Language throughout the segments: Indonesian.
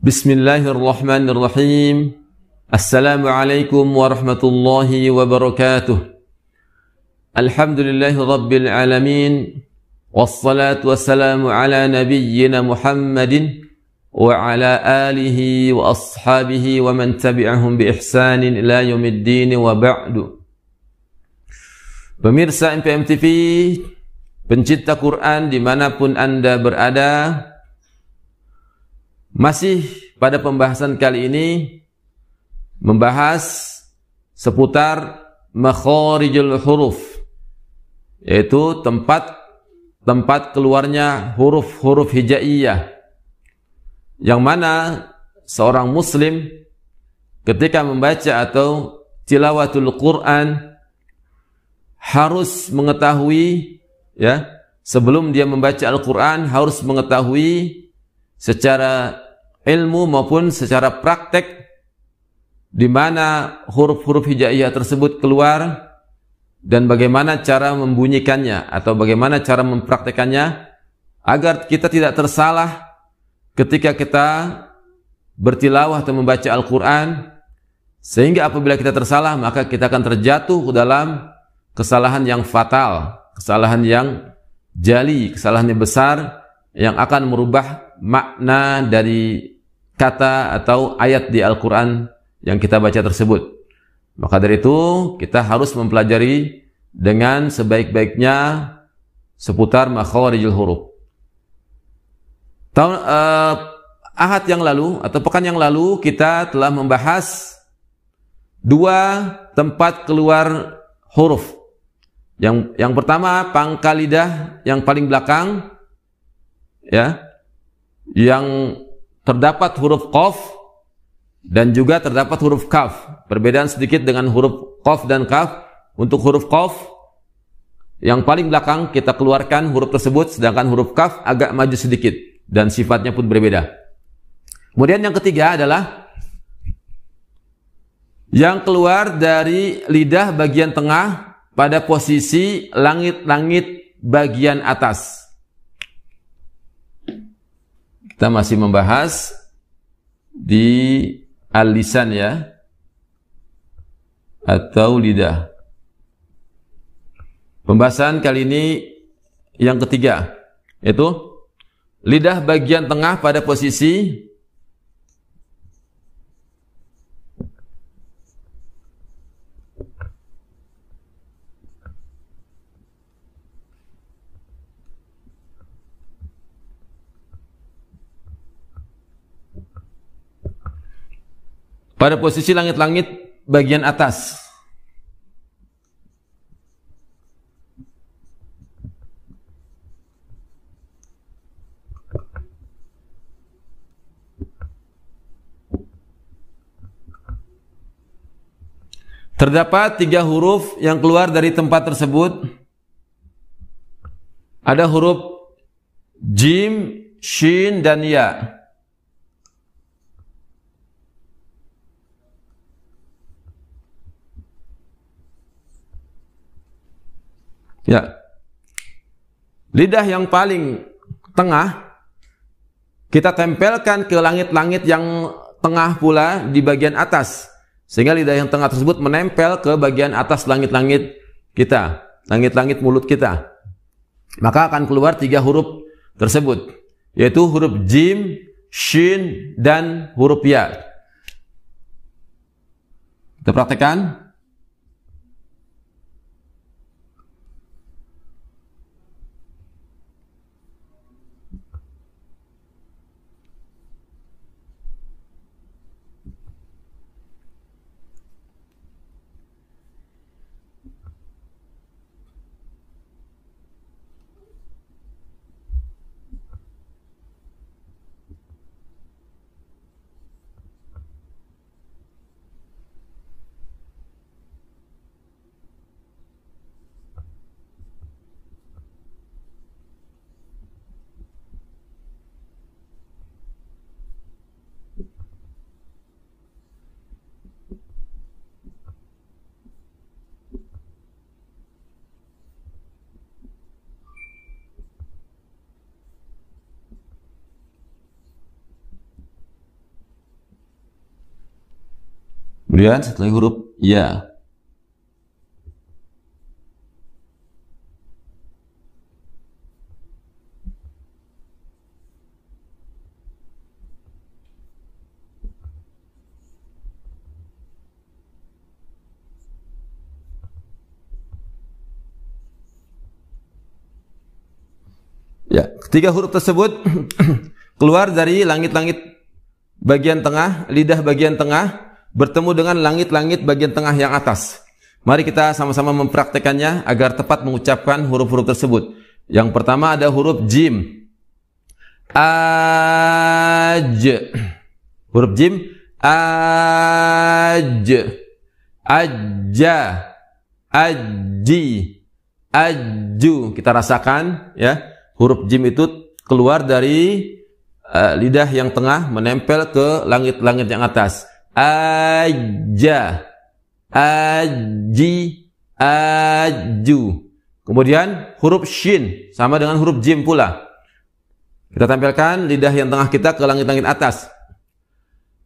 Bismillahirrahmanirrahim. Assalamualaikum warahmatullahi wabarakatuh. Alhamdulillahi rabbil alamin. Wassalatu wassalamu ala nabiyyina Muhammadin wa ala alihi wa ashabihi wa man tabi'ahum bi ihsanin ila yaumiddin wa ba'du. Pemirsa MPM TV, pencinta Quran dimanapun Anda berada, masih pada pembahasan kali ini membahas seputar makharijul huruf, yaitu tempat keluarnya huruf-huruf hijaiyah, yang mana seorang muslim ketika membaca atau tilawatul Quran harus mengetahui, ya, sebelum dia membaca Al-Quran harus mengetahui secara ilmu maupun secara praktek di mana huruf-huruf hijaiyah tersebut keluar dan bagaimana cara membunyikannya atau bagaimana cara mempraktekannya agar kita tidak tersalah ketika kita bertilawah atau membaca Al-Quran, sehingga apabila kita tersalah maka kita akan terjatuh dalam kesalahan yang fatal, kesalahan yang jali, kesalahan yang besar yang akan merubah makna dari kata atau ayat di Al-Quran yang kita baca tersebut. Maka dari itu kita harus mempelajari dengan sebaik-baiknya seputar makharijul huruf. Ahad yang lalu atau pekan yang lalu kita telah membahas dua tempat keluar huruf. Yang pertama pangkal lidah yang paling belakang, ya, yang terdapat huruf qaf dan juga terdapat huruf kaf. Perbedaan sedikit dengan huruf qaf dan kaf. Untuk huruf qaf yang paling belakang kita keluarkan huruf tersebut, sedangkan huruf kaf agak maju sedikit dan sifatnya pun berbeda. Kemudian yang ketiga adalah yang keluar dari lidah bagian tengah pada posisi langit-langit bagian atas. Kita masih membahas di al-lisan, ya, atau lidah. Pembahasan kali ini yang ketiga, yaitu lidah bagian tengah pada posisi langit-langit bagian atas. Terdapat tiga huruf yang keluar dari tempat tersebut. Ada huruf jim, shin, dan ya. Ya, lidah yang paling tengah kita tempelkan ke langit-langit yang tengah pula di bagian atas, sehingga lidah yang tengah tersebut menempel ke bagian atas langit-langit kita, langit-langit mulut kita. Maka akan keluar tiga huruf tersebut, yaitu huruf jim, shin, dan huruf ya. Kita praktekkan. Kemudian setelah huruf ya. Ya, ketiga huruf tersebut keluar dari langit-langit bagian tengah, lidah bagian tengah, bertemu dengan langit-langit bagian tengah yang atas. Mari kita sama-sama mempraktekannya agar tepat mengucapkan huruf-huruf tersebut. Yang pertama ada huruf jim. Aj. Huruf jim. Aj. Ajja. Aji. Aju. Kita rasakan ya. Huruf jim itu keluar dari lidah yang tengah menempel ke langit-langit yang atas. Aja, aji, aju. Kemudian huruf shin sama dengan huruf jim pula. Kita tampilkan lidah yang tengah kita ke langit-langit atas.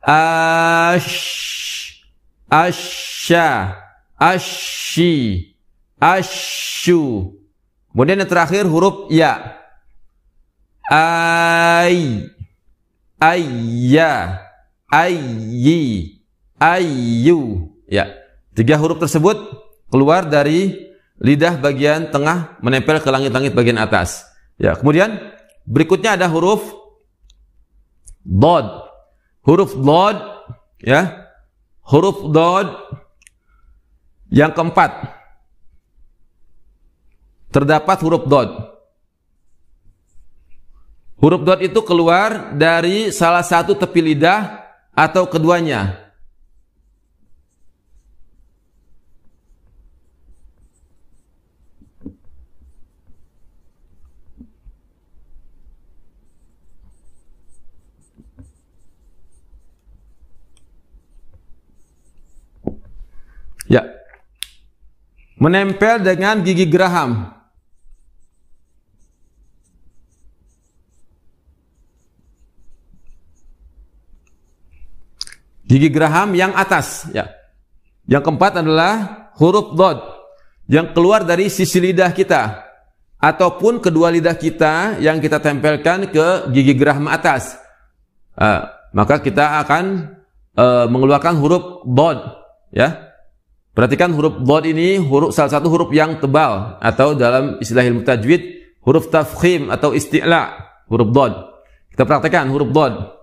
Ash, asya, ashi, ashu. Kemudian yang terakhir huruf ya. Ay, ayya, ayyi, ayyu. Ya, tiga huruf tersebut keluar dari lidah bagian tengah menempel ke langit-langit bagian atas. Ya, kemudian berikutnya ada huruf dod. Huruf dod, ya, huruf dod yang keempat. Terdapat huruf dod. Huruf dot itu keluar dari salah satu tepi lidah atau keduanya. Ya. Menempel dengan gigi geraham. Gigi geraham yang atas, ya. Yang keempat adalah huruf dod yang keluar dari sisi lidah kita ataupun kedua lidah kita yang kita tempelkan ke gigi geraham atas. Maka kita akan mengeluarkan huruf dod, ya. Perhatikan huruf dod ini salah satu huruf yang tebal atau dalam istilah ilmu tajwid huruf tafkhim atau isti'la, huruf dod. Kita praktekkan huruf dod.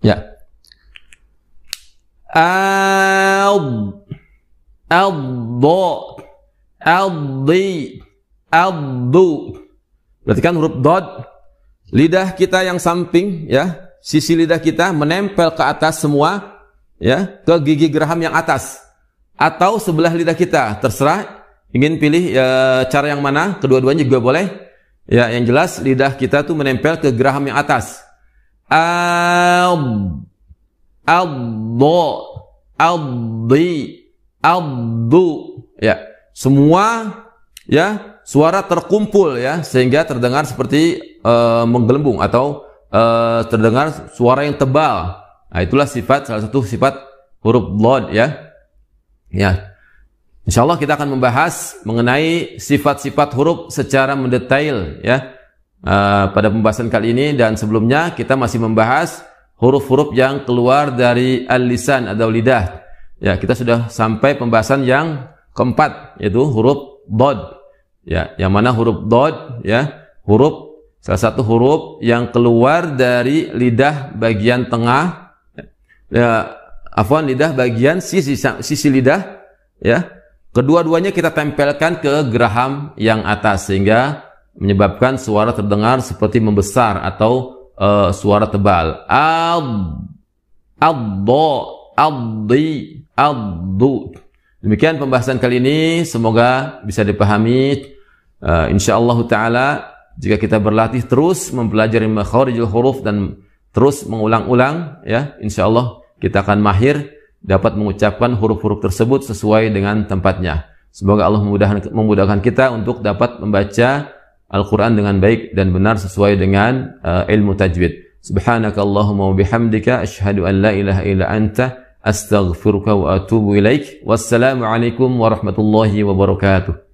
Ya. Ad, addo, addi, addu. Perhatikan huruf dod. Lidah kita yang samping, ya, sisi lidah kita menempel ke atas semua, ya, ke gigi geraham yang atas atau sebelah lidah kita. Terserah ingin pilih cara yang mana. Kedua-duanya juga boleh. Ya, yang jelas lidah kita tuh menempel ke geraham yang atas. Ad, addo, addi, addu. Ya, semua ya suara terkumpul ya sehingga terdengar seperti menggelembung atau terdengar suara yang tebal. Nah, itulah salah satu sifat huruf dod ya. Ya. Insyaallah kita akan membahas mengenai sifat-sifat huruf secara mendetail ya. Pada pembahasan kali ini dan sebelumnya kita masih membahas huruf-huruf yang keluar dari al-lisan atau lidah. Ya, kita sudah sampai pembahasan yang keempat yaitu huruf dod. Ya, yang mana huruf dod ya, salah satu huruf yang keluar dari lidah bagian tengah. Ya, lidah bagian sisi lidah ya. Kedua-duanya kita tempelkan ke geraham yang atas sehingga menyebabkan suara terdengar seperti membesar atau suara tebal. Addo, addi, addu. Demikian pembahasan kali ini, semoga bisa dipahami. Insyaallah taala jika kita berlatih terus mempelajari makharijul huruf dan terus mengulang-ulang, ya, insyaallah kita akan mahir dapat mengucapkan huruf-huruf tersebut sesuai dengan tempatnya. Semoga Allah memudahkan kita untuk dapat membaca Al-Quran dengan baik dan benar sesuai dengan ilmu tajwid. Subhanakallahumma wa bihamdika asyhadu an la ilaha illa anta astaghfiruka wa atubu ilaik. Wassalamu alaikum warahmatullahi wabarakatuh.